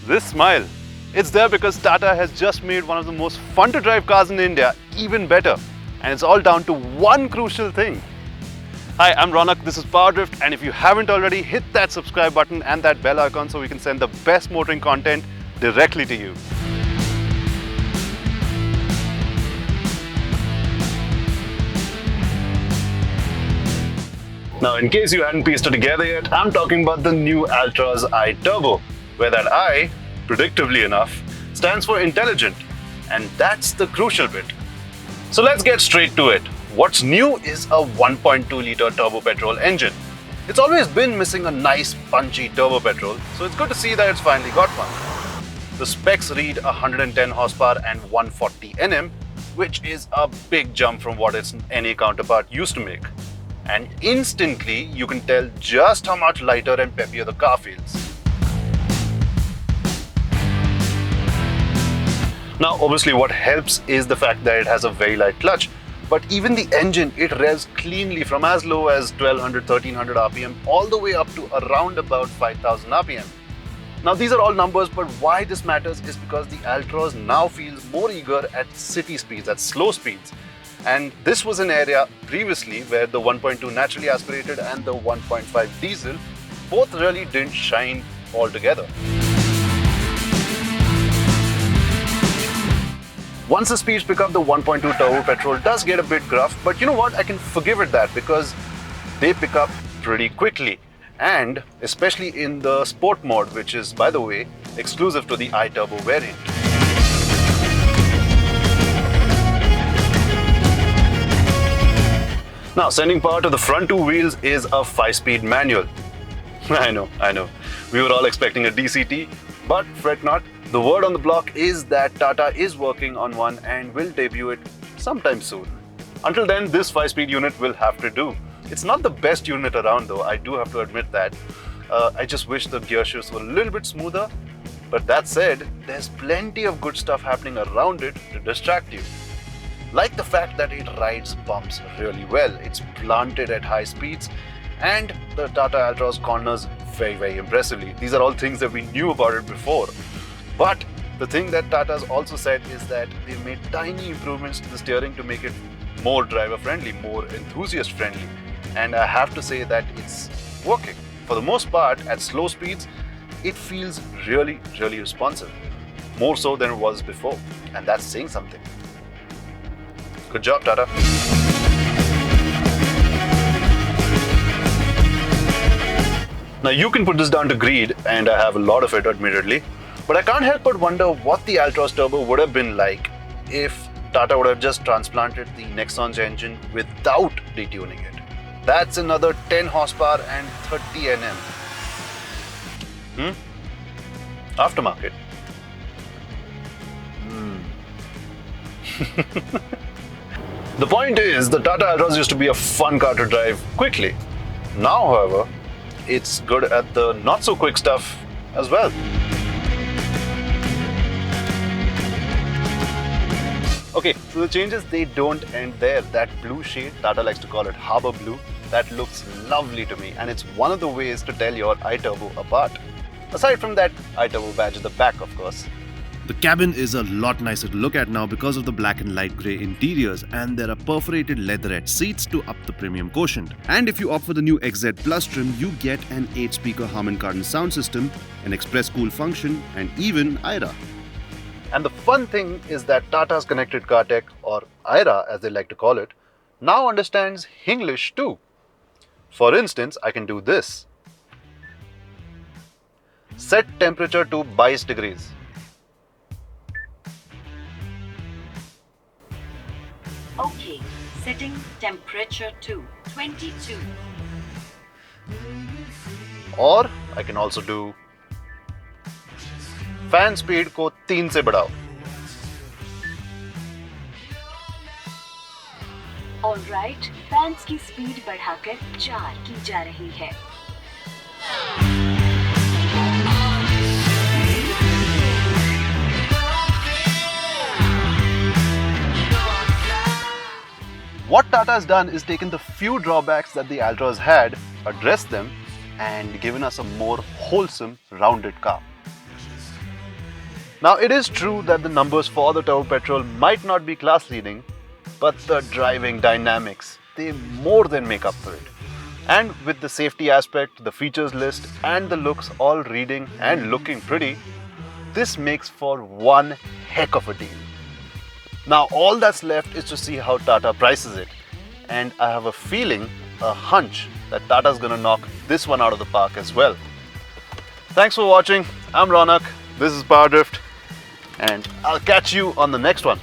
this smile? It's there because Tata has just made one of the most fun to drive cars in India even better. And it's all down to one crucial thing. Hi, I'm Raunak, this is PowerDrift, and if you haven't already, hit that subscribe button and that bell icon so we can send the best motoring content directly to you. Now, in case you hadn't pieced it together yet, I'm talking about the new Altroz I Turbo, where that I, predictably enough, stands for intelligent. And that's the crucial bit. So let's get straight to it. What's new is a 1.2-litre turbo petrol engine. It's always been missing a nice punchy turbo petrol, so it's good to see that it's finally got one. The specs read 110 horsepower and 140 Nm, which is a big jump from what its NA counterpart used to make. And instantly you can tell just how much lighter and peppier the car feels. Now obviously what helps is the fact that it has a very light clutch, but even the engine, it revs cleanly from as low as 1200-1300 RPM all the way up to around about 5000 RPM. Now these are all numbers, but why this matters is because the Altroz now feels more eager at city speeds, at slow speeds. And this was an area previously where the 1.2 naturally aspirated and the 1.5 diesel both really didn't shine altogether. Once the speeds pick up, the 1.2 turbo petrol does get a bit gruff, but you know what? I can forgive it that because they pick up pretty quickly. And especially in the sport mode, which is, by the way, exclusive to the iTurbo variant. Now, sending power to the front two wheels is a 5-speed manual. I know. We were all expecting a DCT, but fret not. The word on the block is that Tata is working on one and will debut it sometime soon. Until then, this 5-speed unit will have to do. It's not the best unit around though, I do have to admit that. I just wish the gear shifts were a little bit smoother. But that said, there's plenty of good stuff happening around it to distract you. Like the fact that it rides bumps really well, it's planted at high speeds, and the Tata Altroz corners very impressively. These are all things that we knew about it before. But the thing that Tata's also said is that they've made tiny improvements to the steering to make it more driver friendly, more enthusiast friendly. And I have to say that it's working. For the most part, at slow speeds, it feels really responsive. More so than it was before. And that's saying something. Good job, Tata. Now you can put this down to greed, and I have a lot of it admittedly, but I can't help but wonder what the Altroz Turbo would have been like if Tata would have just transplanted the Nexon's engine without detuning it. That's another 10 horsepower and 30 Nm. Aftermarket. The point is, the Tata Altroz used to be a fun car to drive quickly. Now, however, it's good at the not-so-quick stuff as well. Okay, so the changes, they don't end there. That blue shade, Tata likes to call it Harbour Blue, that looks lovely to me, and it's one of the ways to tell your iTurbo apart. Aside from that iTurbo badge at the back, of course. The cabin is a lot nicer to look at now because of the black and light grey interiors, and there are perforated leatherette seats to up the premium quotient. And if you opt for the new XZ Plus trim, you get an 8-speaker Harman Kardon sound system, an express cool function, and even IRA. And the fun thing is that Tata's Connected Car Tech, or IRA as they like to call it, now understands English too. For instance, I can do this. Set temperature to 22 degrees. Okay, setting temperature to 22. Or I can also do fan speed को 3 से बढ़ाओ. Alright, fans की speed बढ़ाकर 4 की जा रही है. What Tata has done is taken the few drawbacks that the Altroz had, addressed them, and given us a more wholesome, rounded car. Now, it is true that the numbers for the turbo petrol might not be class leading, but the driving dynamics, they more than make up for it. And with the safety aspect, the features list, and the looks all reading and looking pretty, this makes for one heck of a deal. Now, all that's left is to see how Tata prices it. And I have a feeling, a hunch, that Tata's gonna knock this one out of the park as well. Thanks for watching. I'm Raunak. This is PowerDrift. And I'll catch you on the next one.